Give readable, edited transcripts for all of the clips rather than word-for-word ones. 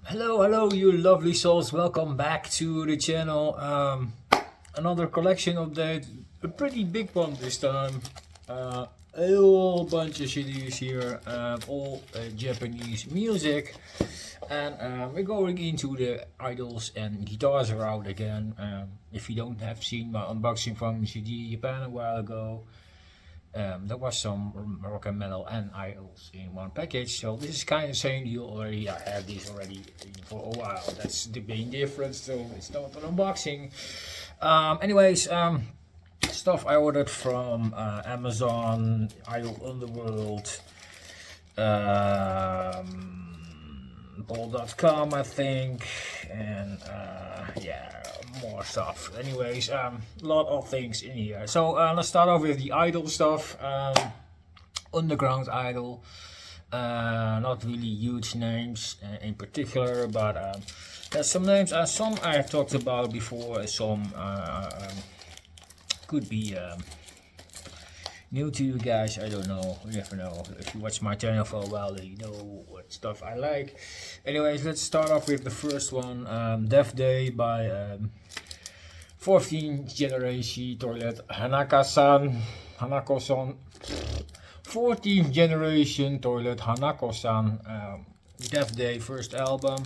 Hello, you lovely souls. Welcome back to the channel. Another collection update, a pretty big one this time. A whole bunch of CDs here, all Japanese music. And we're going into the idols and guitars route again. If you don't have seen my unboxing from CD Japan a while ago, there was some rock and metal and idols in one package, so this is kind of same deal already. I have these already for a while. That's the main difference, so it's not an unboxing. Anyways, stuff I ordered from Amazon, Idol Underworld, ball.com, I think, and yeah, more stuff. Anyways, a lot of things in here. So let's start off with the idol stuff. Underground idol, not really huge names in particular, but there's some names. Some I have talked about before. Some could be new to you guys. I don't know. You never know. If you watch my channel for a while, then you know what stuff I like. Anyways, let's start off with the first one. Death Day by 14th generation toilet Hanako-san. 14th generation toilet Hanako-san. Death Day first album.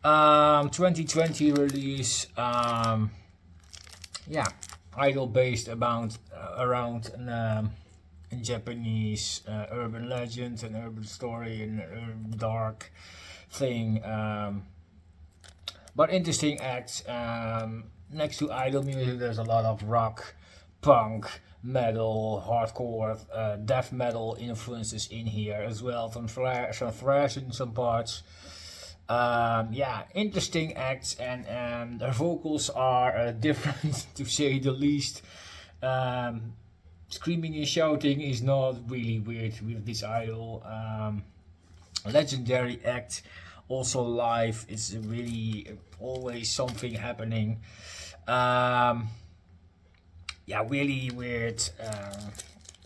2020 release. Yeah, idol based around in Japanese urban legend and urban story and urban dark thing, but interesting acts. Next to idol music, there's a lot of rock, punk, metal, hardcore, death metal influences in here as well. Some thrash in some parts. Yeah, interesting acts, and their vocals are different to say the least. Screaming and shouting is not really weird with this idol. Legendary act, also live. It's really always something happening. Yeah, really weird,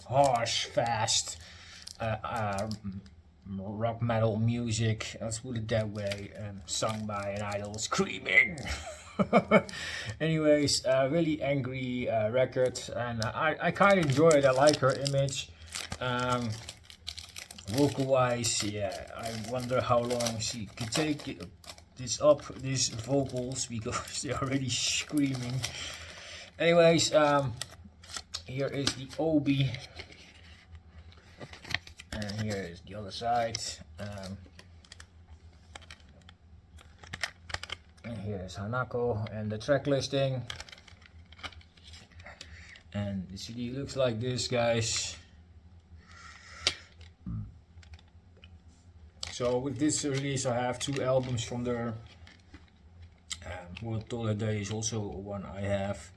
harsh, fast, rock metal music, let's put it that way, sung by an idol screaming. Anyways, really angry record, and I kind of enjoy it. I like her image. Vocal wise, yeah, I wonder how long she could take these vocals, because they're already screaming. Anyways, here is the Obi, and here is the other side. And here is Hanako and the track listing. And the CD looks like this, guys. So with this release, I have 2 albums from their World Toilet Day is also one I have.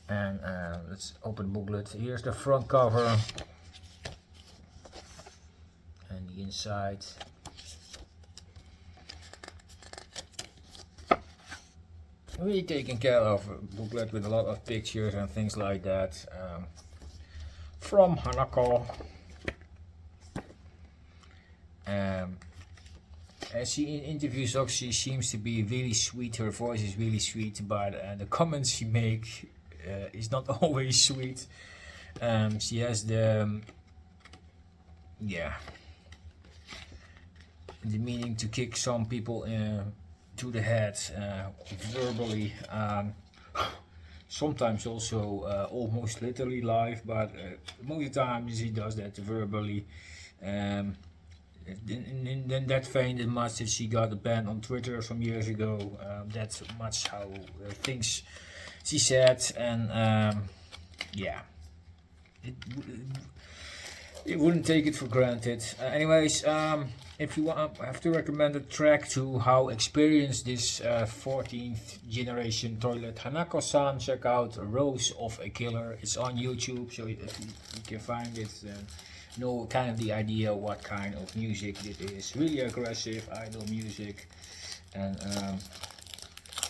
And let's open the booklet. Here's the front cover and the inside. Really taken care of, a booklet with a lot of pictures and things like that, from Hanako. As she in interviews, she seems to be really sweet. Her voice is really sweet, but the comments she makes is not always sweet. She has the meaning to kick some people to the head, verbally. Sometimes also almost literally live, but most of the time she does that verbally. In that vein, it much that she got a ban on Twitter some years ago. That's much how things she said, and yeah, it wouldn't take it for granted. Anyways, if you want, I have to recommend a track to how experienced this 14th generation toilet Hanako-san. Check out Rose of a Killer. It's on YouTube, so you can find it. Know kind of the idea what kind of music it is. Really aggressive idol music, and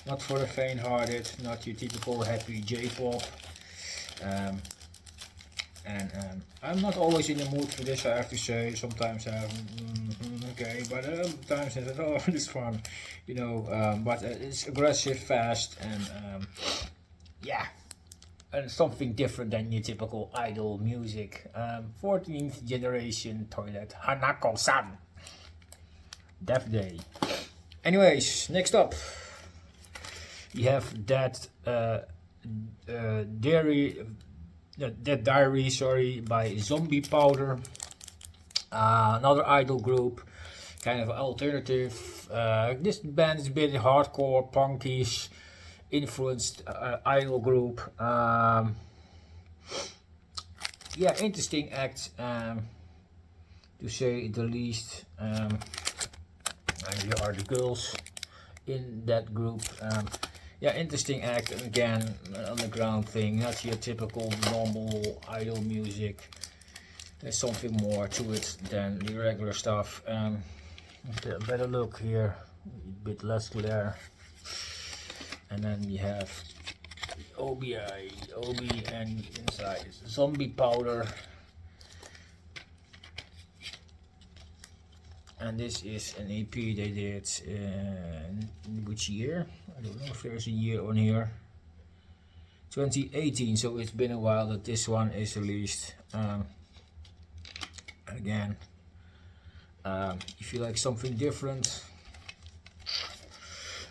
not for the faint-hearted. Not your typical happy J-pop. And I'm not always in the mood for this, I have to say. Sometimes I have, okay, but sometimes I said, oh, this is fun, you know. But it's aggressive, fast, and yeah, and something different than your typical idol music. 14th generation toilet, Hanako-san. Death Day. Anyways, next up, we have that Diary, sorry, by Zombie Powder. Another idol group, kind of alternative. This band is a bit hardcore, punkish influenced idol group. Yeah, interesting act, to say the least. And here are the girls in that group. Yeah, interesting act, and again, underground thing, not your typical normal idol music. There's something more to it than the regular stuff. Better look here, a bit less glare. And then we have OB, and inside is Zombie Powder. And this is an EP they did in which year? I don't know if there's a year on here. 2018, so it's been a while that this one is released. Again, if you like something different,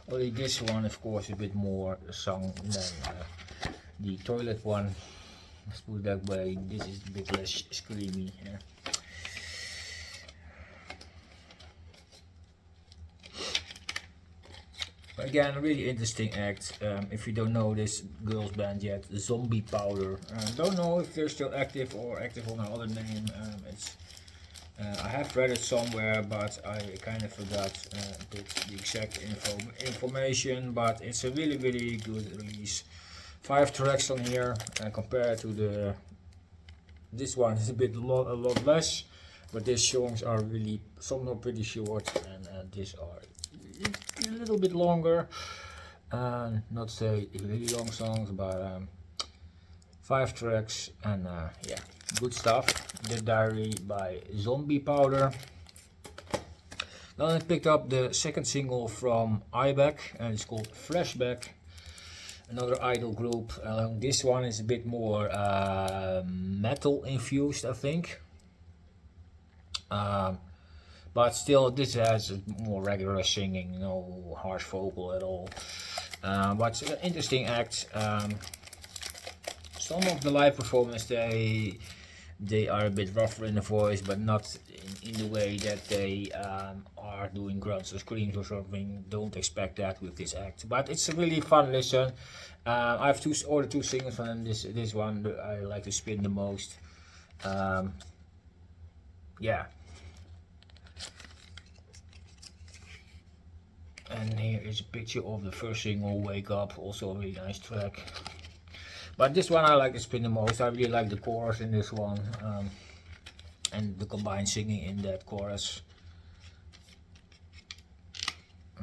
only this one, of course, a bit more sung than the toilet one. Let's put it that way. This is a bit less screamy. Yeah. Again, a really interesting act. If you don't know this girls band yet, Zombie Powder. Don't know if they're still active or active on another name. I have read it somewhere, but I kind of forgot the exact information. But it's a really good release. 5 tracks on here, compared to this one is a lot less. But these songs are really, some are pretty short, and these are a little bit longer. Not say really long songs, but 5 tracks, and yeah, good stuff. The Diary by Zombie Powder. Then I picked up the second single from Aibeck, and it's called Flashback. Another idol group. This one is a bit more metal infused, I think. But still, this has more regular singing, no harsh vocal at all. But it's an interesting act. Some of the live performance, they are a bit rougher in the voice, but not in the way that they are doing grunts or screams or something. Don't expect that with this act. But it's a really fun listen. I have ordered 2 singles from them. This one I like to spin the most. Yeah. And here is a picture of the first single, Wake Up, also a really nice track. But this one I like to spin the most. I really like the chorus in this one, and the combined singing in that chorus.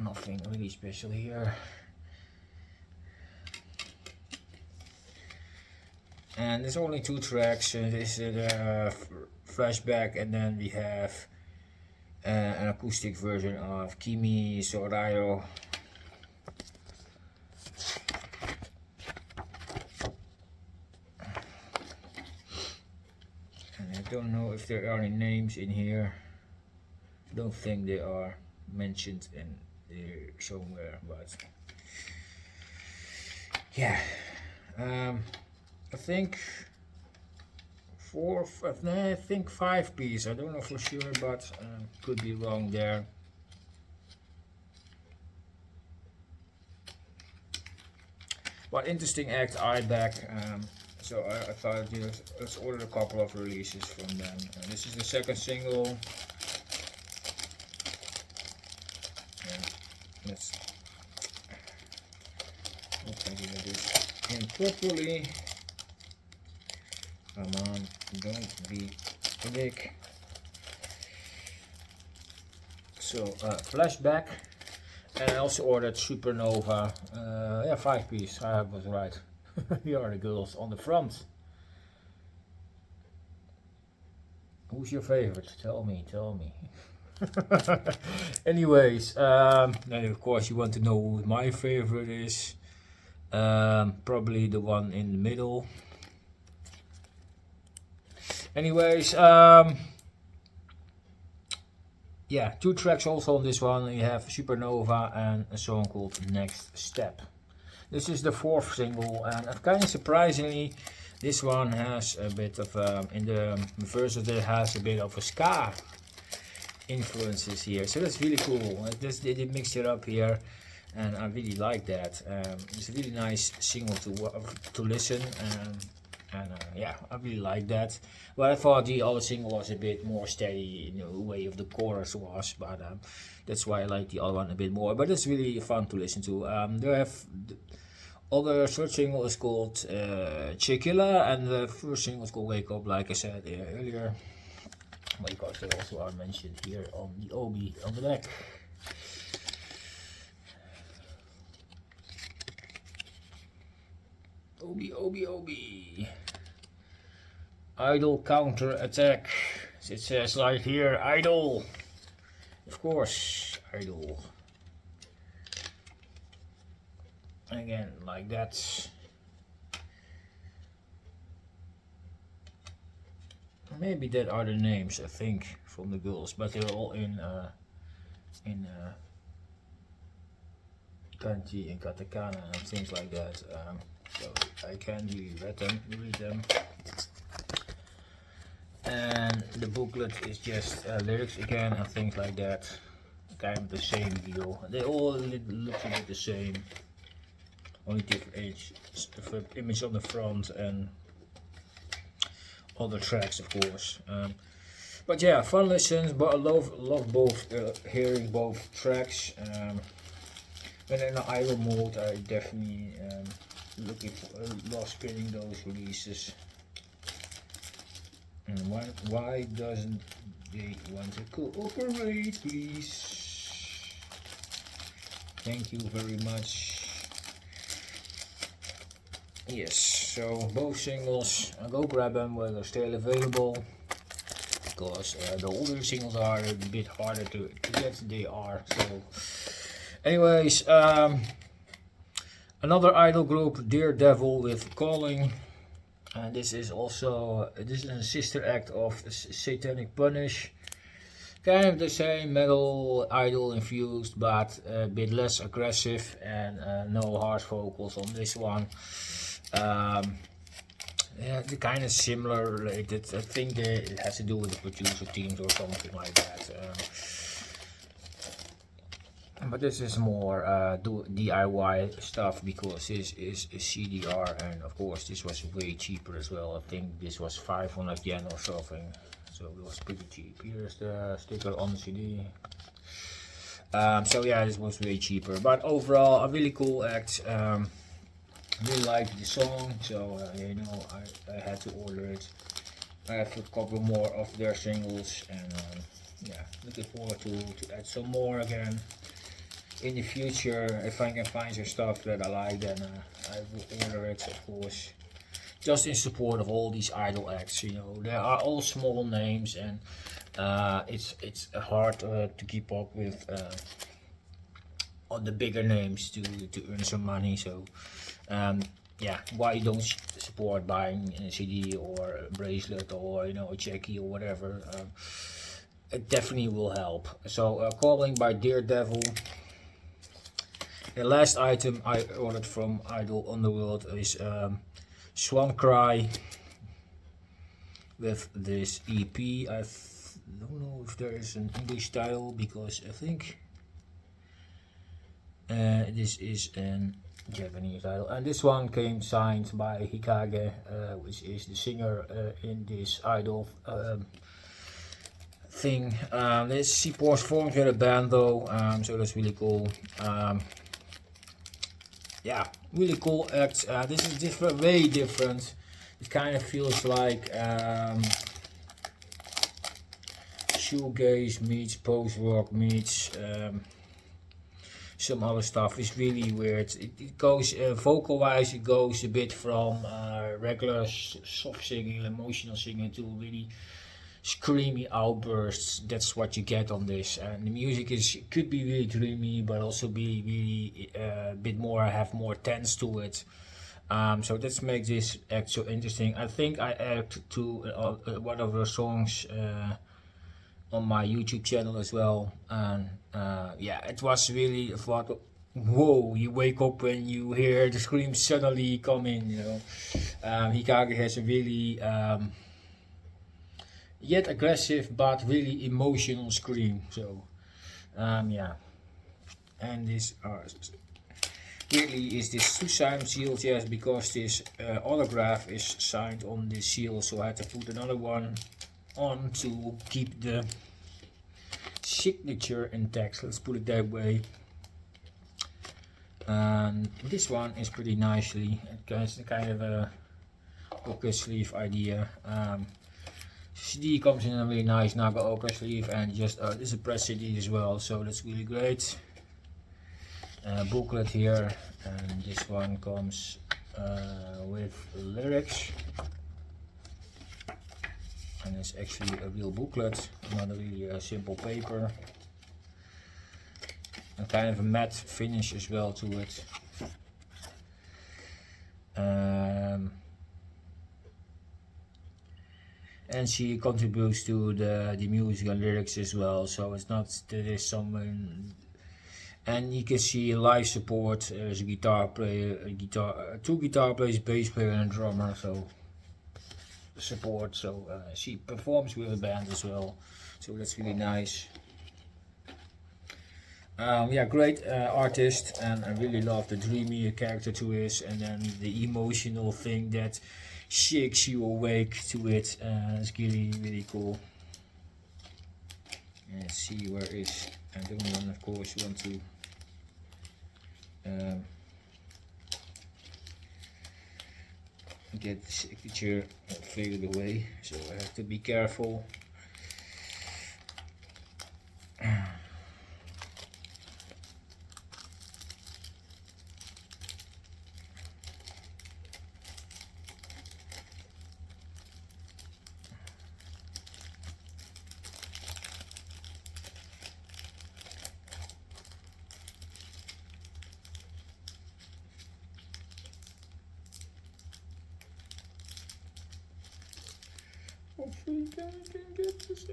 Nothing really special here. And there's only 2 tracks. This is the Flashback, and then we have an acoustic version of Kimi Sorayo. And I don't know if there are any names in here. I don't think they are mentioned in there somewhere, but yeah. I think 5 piece. I don't know for sure, but could be wrong there. But interesting act, Aibeck. So I thought, you know, let's order a couple of releases from them. This is the second single. Let's hope I did this in properly. Come on, don't be a dick. So Flashback, and I also ordered SuperNova. Yeah, 5 piece. I was right. Here are the girls on the front. Who's your favorite? Tell me, tell me. Anyways, then of course you want to know who my favorite is. Probably the one in the middle. Anyways, yeah, 2 tracks also on this one. You have SuperNova and a song called Next Step. This is the 4th single, and kind of surprisingly, this one has a bit of, in the verses it has a bit of a ska influences here, so that's really cool. They mixed it up here, and I really like that. It's a really nice single to listen, and yeah, I really like that. But I thought the other single was a bit more steady in the way of the chorus was, but that's why I like the other one a bit more. But it's really fun to listen to. They have other third single is called Chiquilla, and the first single is called Wake Up, like I said earlier. Because they also are mentioned here on the obi on the back. Obi. Idol counter attack. It says right here, idol. Of course, idol. Again, like that. Maybe that are the names, I think, from the girls, but they're all in kanji and katakana and things like that. So I can't really read them. And the booklet is just lyrics again and things like that. Kind of the same deal. They all look a bit the same. Only different image on the front and other tracks, of course. But yeah, fun listens. But I love both hearing both tracks. When in an idle mode, I definitely love spinning those releases. And why doesn't they want to cooperate, please? Thank you very much. Yes, so both singles, go grab them while they're still available, because the older singles are a bit harder to get. They are. So anyways, another idol group, DEARDEVIL with Calling, and this is a sister act of Satanic Punish. Kind of the same metal idol infused, but a bit less aggressive, and no harsh vocals on this one. Yeah, they're kind of similar related. I think it has to do with the producer teams or something like that. But this is more DIY stuff, because this is a CDR, and of course this was way cheaper as well. I think this was 500 yen or something, so it was pretty cheap. Here's the sticker on the CD. So yeah, this was way cheaper, but overall a really cool act. Really like the song, so you know, I had to order it. I have a couple more of their singles, and yeah, looking forward to add some more again in the future. If I can find some stuff that I like, then I will order it, of course, just in support of all these idol acts. You know, they are all small names, and it's hard to keep up with on the bigger names to earn some money. So yeah, why you don't support buying a CD or a bracelet, or you know, a checkie or whatever. It definitely will help. So Calling by DEARDEVIL. The last item I ordered from Idol Underworld is Swancry with this EP. I don't know if there is an English title, because I think this is an Japanese title, and this one came signed by Hikage, which is the singer in this idol thing. This he performs with a band though, so that's really cool. Yeah, really cool act. This is different, way different. It kind of feels like shoegaze meets post-rock meets some other stuff. Is really weird. It goes vocal wise, it goes a bit from regular soft singing, emotional singing, to really screamy outbursts. That's what you get on this, and the music could be really dreamy, but also be really a bit more, have more tense to it. So that makes this act so interesting. I think I add to one of the songs on my YouTube channel as well, and yeah, it was really a thought. Whoa! You wake up when you hear the screams suddenly come in. You know, Hikage has a really yet aggressive but really emotional scream. So yeah, and this really is this 2-sign seal, yes, because this autograph is signed on this seal, so I had to put another one on to keep the signature intact, let's put it that way. And this one is pretty nicely, it has kind of a pocket sleeve idea. CD comes in a really nice Naga ochre sleeve, and just this is a press CD as well, so that's really great. Booklet here, and this one comes with lyrics, and it's actually a real booklet, not a really simple paper, and kind of a matte finish as well to it. And she contributes to the music and lyrics as well, so it's not that there's someone. And you can see live support. There's a guitar player, two guitar players, bass player, and a drummer. So support. So she performs with a band as well. So that's really nice. Yeah, great artist, and I really love the dreamy character to this, and then the emotional thing that shakes you awake to it. It's really cool. Let's see where is. I don't want, of course, want to. Get the signature faded away, so I have to be careful. Hopefully I can get this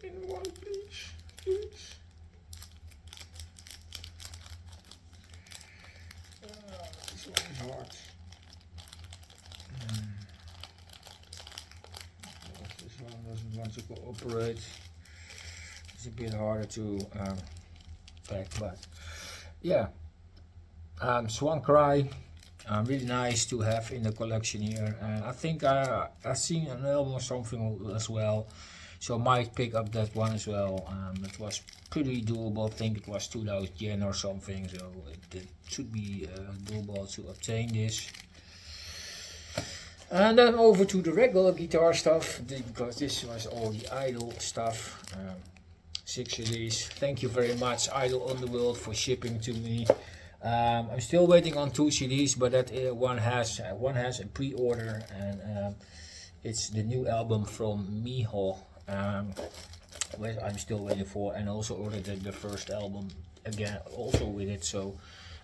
in one piece, please. This one is hard. This one doesn't want to cooperate. It's a bit harder to pack, but yeah. Swancry. Really nice to have in the collection here, and I think I've seen an album or something as well, so I might pick up that one as well. It was pretty doable. I think it was 2000 yen or something, so it should be doable to obtain this. And then over to the regular guitar stuff, because this was all the Idol stuff. 6 CDs. Thank you very much, Idol Underworld, for shipping to me. I'm still waiting on 2 CDs, but that one has a pre-order, and it's the new album from Miho, which I'm still waiting for, and also ordered the first album again also with it. So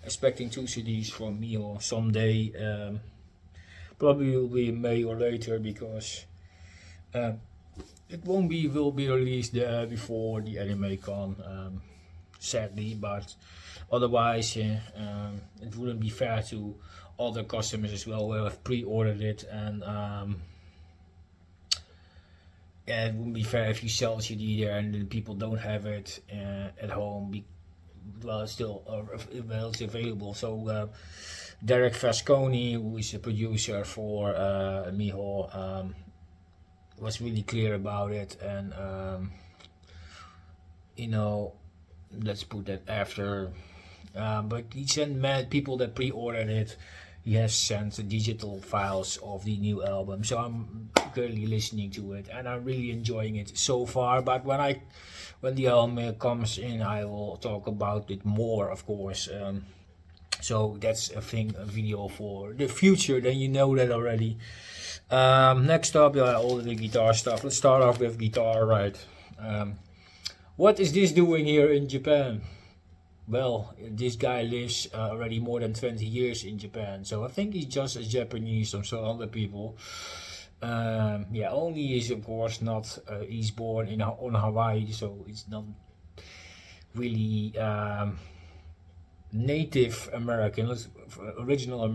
expecting 2 CDs from Miho someday. Probably will be in May or later, because it will be released before the Anime Con, sadly, but otherwise, it wouldn't be fair to other customers as well who have pre-ordered it, and yeah, it wouldn't be fair if you sell a CD there and then people don't have it at home. Well, it's still it's available. So Derek Vasconi, who is a producer for Miho, was really clear about it, and you know, let's put that after. But he sent people that pre-ordered it. He has sent the digital files of the new album, so I'm currently listening to it, and I'm really enjoying it so far. But when the album comes in, I will talk about it more, of course. So that's a video for the future. Then you know that already. Next up, yeah, all the guitar stuff. Let's start off with guitar, right? What is this doing here in Japan? Well, this guy lives already more than 20 years in Japan, so I think he's just as Japanese as some other people. Yeah, only he's of course not. He's born on Hawaii, so it's not really Native American, original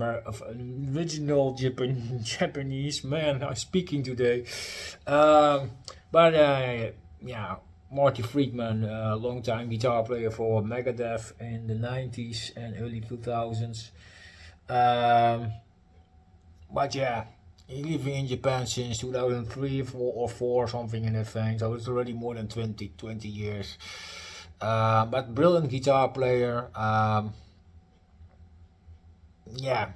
Japanese. Man, I'm speaking today. But yeah, Marty Friedman, long-time guitar player for Megadeth in the 90s and early 2000s. But yeah, he's living in Japan since 2003 or 4, something in that vein. So it's already more than 20 years. But brilliant guitar player. Yeah,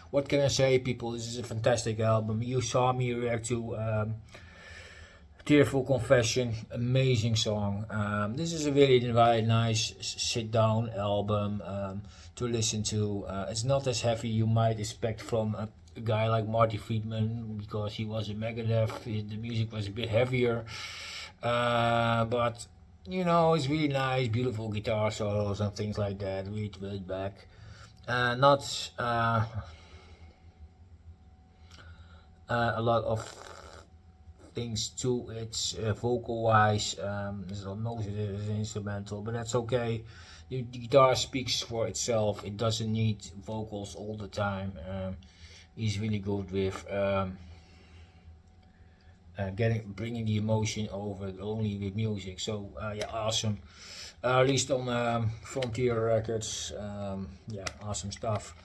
what can I say, people? This is a fantastic album. You saw me react to Tearful Confession, amazing song. This is a really nice sit-down album to listen to. It's not as heavy you might expect from a guy like Marty Friedman, because he was in Megadeth. The music was a bit heavier, but you know, it's really nice, beautiful guitar solos and things like that. Really laid back, not a lot of things to it vocal wise. Most of it is instrumental, but that's okay. The guitar speaks for itself. It doesn't need vocals all the time. He's really good with bringing the emotion over only with music. So yeah, awesome. Released on Frontier Records. Yeah, awesome stuff.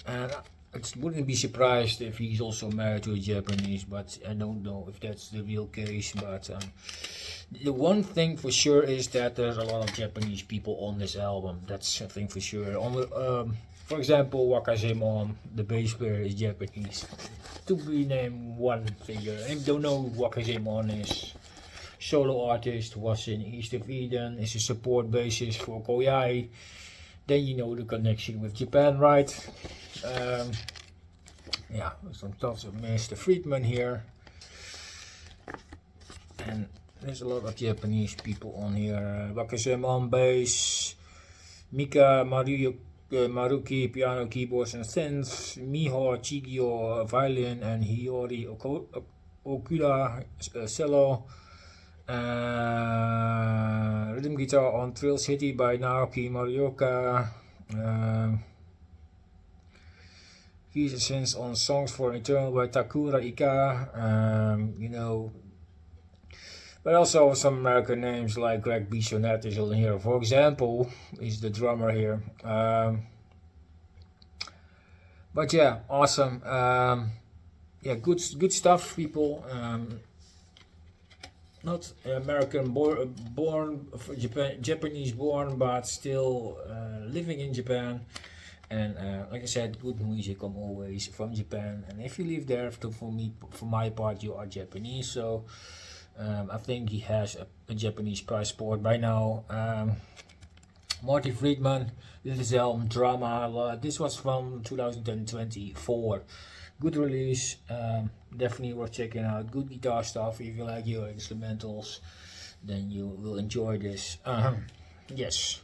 And I wouldn't be surprised if he's also married to a Japanese, but I don't know if that's the real case. But the one thing for sure is that there's a lot of Japanese people on this album. That's a thing for sure. On the, for example, Wakazemon, the bass player, is Japanese. To be named one figure. If you don't know who Wakazemon is, solo artist, was in East of Eden, is a support bassist for Koyai. Then you know the connection with Japan, right? Yeah, some stuff of Mr. Friedman here. And there's a lot of Japanese people on here. Wakazemon bass, Mika Maruki piano, keyboards and synths, Miho Chigio violin, and Hiyori Okuda cello. Rhythm guitar on Thrill City by Naoki Morioka. Keys and synths on Songs for Eternal by Takura Ika. You know, but also some American names like Greg Bissonette is on here. For example, is the drummer here. But yeah, awesome. Yeah, good stuff, people. Not American born Japanese born, but still living in Japan. And like I said, good music come always from Japan. And if you live there, for my part, you are Japanese. So I think he has a Japanese passport by now. Marty Friedman, this is album Drama. This was from 2024. Good release, definitely worth checking out. Good guitar stuff. If you like your instrumentals, then you will enjoy this. Yes.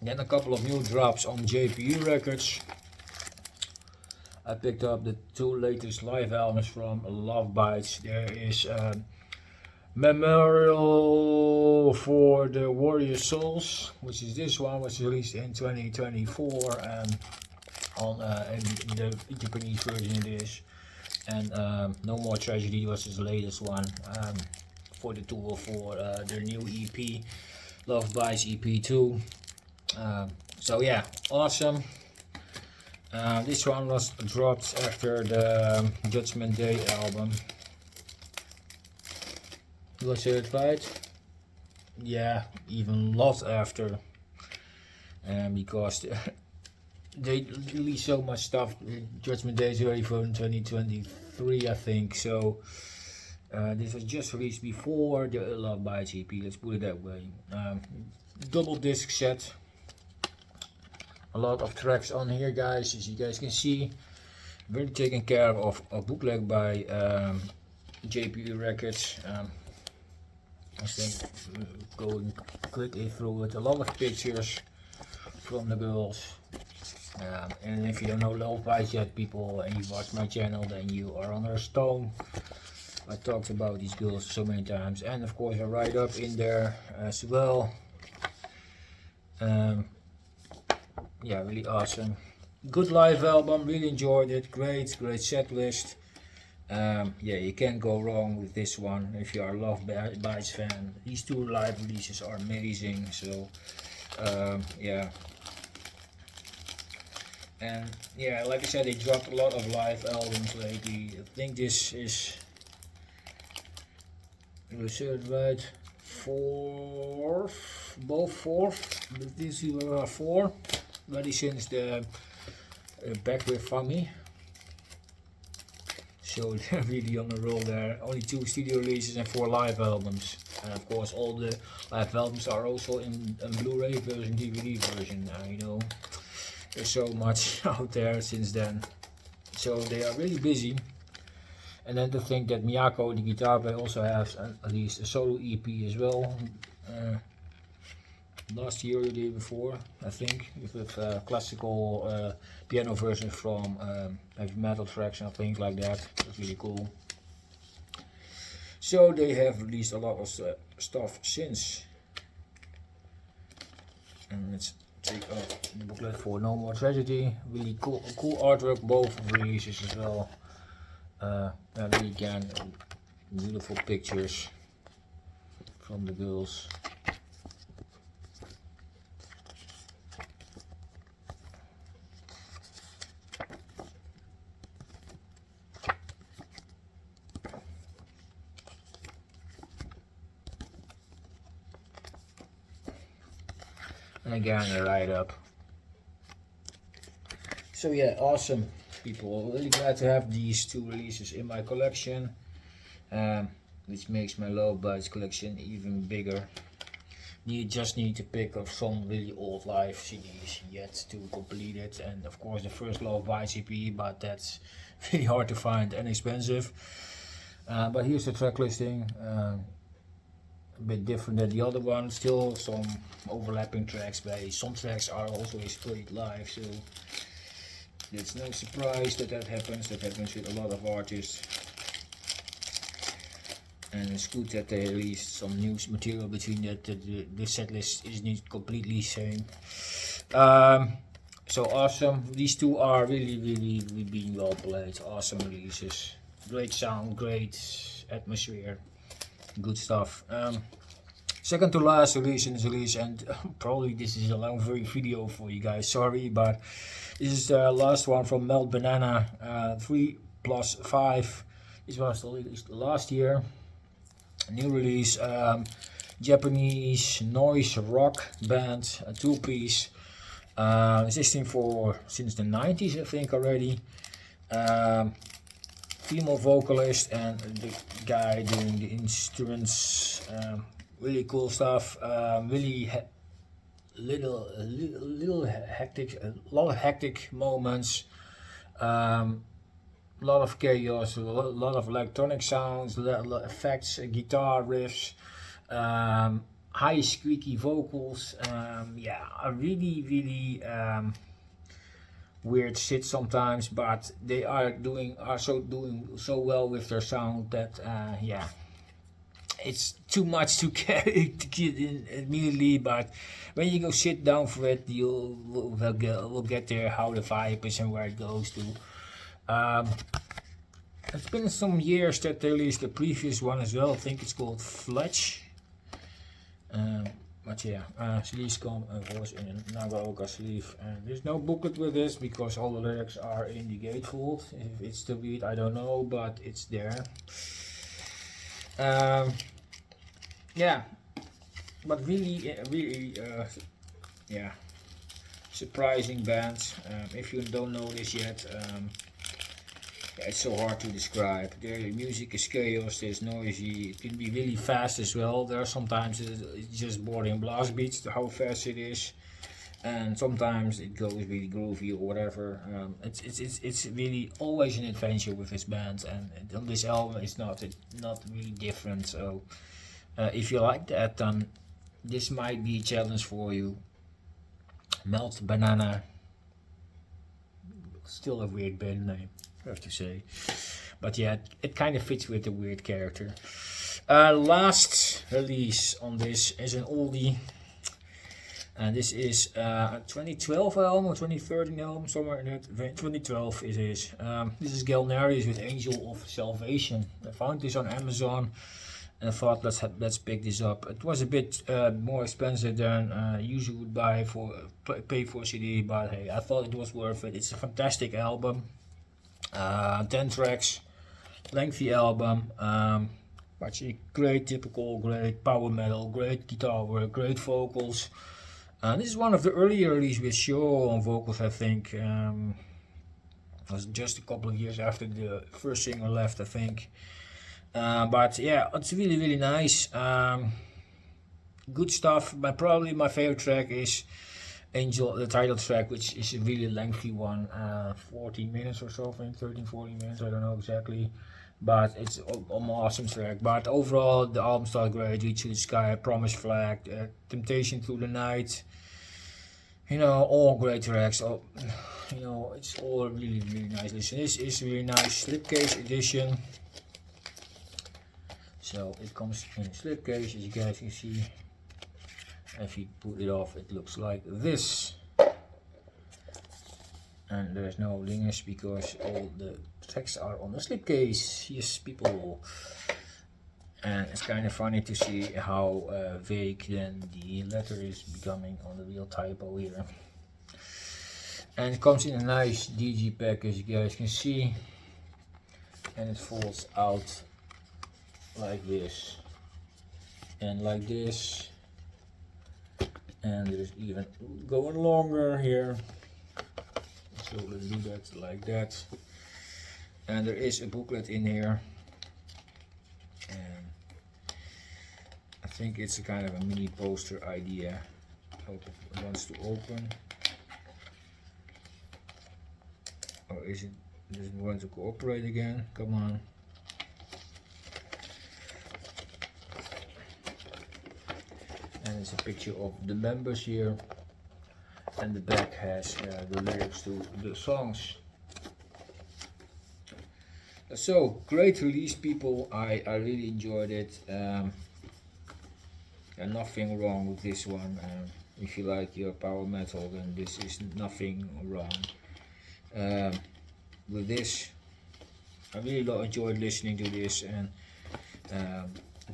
Then a couple of new drops on JPU Records. I picked up the 2 latest live albums from Lovebites. There is Memorial for the Warrior Souls, which is this one, was released in 2024 and on in the Japanese version it is. And No More Tragedy was his latest one for the 204, their new EP, Lovebites EP 2. So yeah, awesome. This one was dropped after the Judgment Day album. Do I say it right? Yeah, even lot after. Because they release so much stuff. Judgment Day is already from 2023, I think. So this was just released before the Lovebites EP. Let's put it that way. Double disc set. a lot of tracks on here, guys, as you guys can see. Really taken care of a bootleg by JPU Records. I think going quickly through it. A lot of pictures from the girls. And if you don't know Lovebites yet, people, and you watch my channel, then you are under a stone. I talked about these girls so many times, and of course I write up in there as well. Yeah, really awesome. Good live album, really enjoyed it. Great set list. Yeah, you can't go wrong with this one if you are a Lovebites fan. These two live releases are amazing. So yeah. And yeah, like I said, they dropped a lot of live albums lately. I think this is, you say it right, both fourth, but this were 4, already since the Back with Family. So they're really on the roll there. Only 2 studio releases and 4 live albums. And of course all the live albums are also in a Blu-ray version, DVD version. You know, there's so much out there since then. So they are really busy. And then to think that Miyako, the guitar player, also has at least a solo EP as well. Last year or the year before, I think, with classical piano versions from heavy metal tracks and things like that. That's really cool. So they have released a lot of stuff since. And let's take out the booklet for No More Tragedy. Really cool artwork, both releases as well. And again, beautiful pictures from the girls. And again, a write up. So yeah, awesome people. Really glad to have these 2 releases in my collection, which makes my Lovebites collection even bigger. Just need to pick up some really old live CDs yet to complete it, and of course the first Lovebites EP, but that's really hard to find and expensive. But here's the track listing. A bit different than the other one, still some overlapping tracks, but some tracks are also played live, so it's no surprise that happens. That happens with a lot of artists, and it's good that they released some new material between that. The set list isn't completely same. So awesome. These 2 are really being well played. Awesome releases, great sound, great atmosphere. Good stuff. Second to last release, and probably this is a long video for you guys, sorry, but this is the last one from Melt Banana, 3+5. This was released last year. New release, Japanese noise rock band, a 2-piece, existing since the 90s, I think already. Female vocalist and the guy doing the instruments. Really cool stuff. Really little hectic, a lot of hectic moments. A lot of chaos, a lot of electronic sounds, a lot of effects, guitar riffs, high squeaky vocals. Yeah, a really weird shit sometimes, but they are doing so well with their sound that yeah, it's too much to carry to get in immediately, but when you go sit down for it, we'll get there, how the vibe is and where it goes to. It's been some years that they released the previous one as well. I think it's called Fletch. But yeah, sleeves come of course in a Nagaoka sleeve. There's no booklet with this because all the lyrics are in the gatefold. If it's the beat, I don't know, but it's there. Yeah, but really, yeah, surprising band. If you don't know this yet, yeah, it's so hard to describe. Their music is chaos, it's noisy, it can be really fast as well. There are sometimes it's just boring blast beats, how fast it is. and sometimes it goes really groovy or whatever. It's really always an adventure with his band, and on this album it's not really different. So if you like that, then this might be a challenge for you. Melt Banana, still a weird band name, I have to say, but yeah, it kind of fits with the weird character. Last release on this is an oldie, and this is a 2012 album or 2013 album, somewhere in that. 2012 it is. This is Galneryus with Angel of Salvation. I found this on Amazon and I thought let's pick this up. It was a bit more expensive than usually would pay for a CD, but hey, I thought it was worth it. It's a fantastic album. 10 tracks, lengthy album. Actually great, great power metal, great guitar work, great vocals. This is one of the earlier releases with Shaw on vocals, I think. It was just a couple of years after the first singer left, I think. But yeah, it's really nice. Good stuff. But probably my favorite track is Angel, the title track, which is a really lengthy one, 14 minutes or something, 13-14 minutes, I don't know exactly. But it's an awesome track. But overall, the album starts great. Reach to the Sky, Promise Flag, Temptation Through the Night. You know, all great tracks. All, you know, it's all really nice. Listen, this is a really nice slipcase edition. So it comes in a slipcase, as you guys can see. If you put it off, it looks like this. And there's no lingers because all the tracks are on the slipcase. Yes, people. And it's kind of funny to see how vague then the letter is becoming on the real typo here. And it comes in a nice DG pack, as you guys can see. And it folds out like this. And like this. And there's even going longer here. So let's do that like that. And there is a booklet in here. And I think it's a kind of a mini poster idea. Hope it wants to open. Or is it doesn't want to cooperate again? Come on. And it's a picture of the members here. And the back has the lyrics to the songs. So great release, people. I really enjoyed it. And nothing wrong with this one. If you like your power metal, then this is nothing wrong. With this, I really enjoyed listening to this, and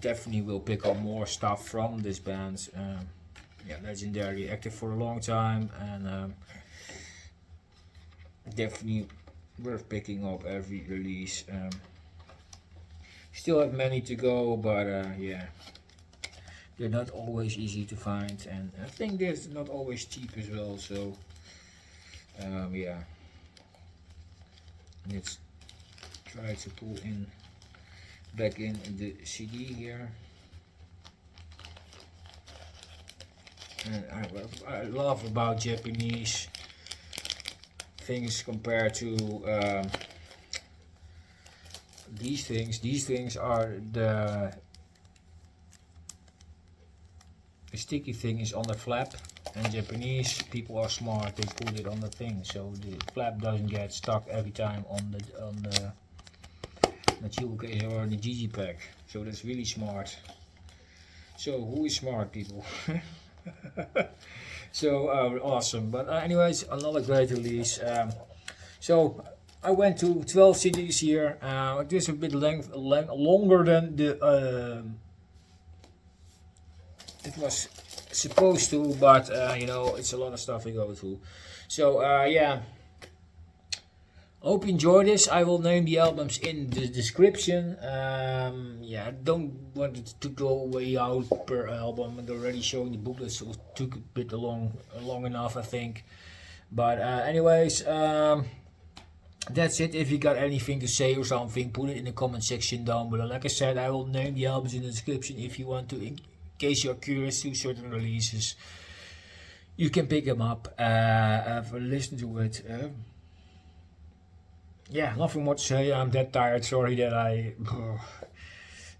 definitely will pick up more stuff from this band. Yeah, legendary, active for a long time, and definitely worth picking up every release. Still have many to go, but yeah, they're not always easy to find, and I think they're not always cheap as well. So yeah, let's try to pull in back in the CD here. And I love about Japanese things compared to these things. These things are the sticky thing is on the flap, and Japanese people are smart. They put it on the thing, so the flap doesn't get stuck every time on the Chill case or the GG pack. So that's really smart. So who is smart, people? So awesome. But anyways, another great release. So I went to 12 CDs here. It is a bit longer than the it was supposed to, but you know, it's a lot of stuff to go through. So yeah, hope you enjoy this. I will name the albums in the description. Yeah, I don't want it to go way out per album, and already showing the booklet, so it took a bit long enough, I think. But anyways, that's it. If you got anything to say or something, put it in the comment section down below. Like I said, I will name the albums in the description if you want to, in case you're curious to certain releases. you can pick them up, listen to it. Yeah, nothing more to say. I'm that tired. Sorry that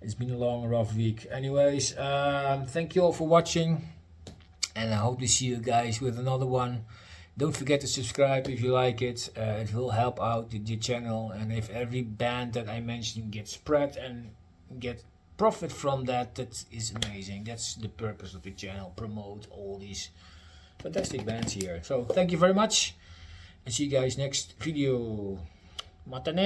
it's been a long, rough week. Anyways, thank you all for watching, and I hope to see you guys with another one. Don't forget to subscribe if you like it. It will help out the channel, and if every band that I mentioned gets spread and get profit from that, that is amazing. That's the purpose of the channel, promote all these fantastic bands here. So thank you very much, and see you guys next video. Mata ne!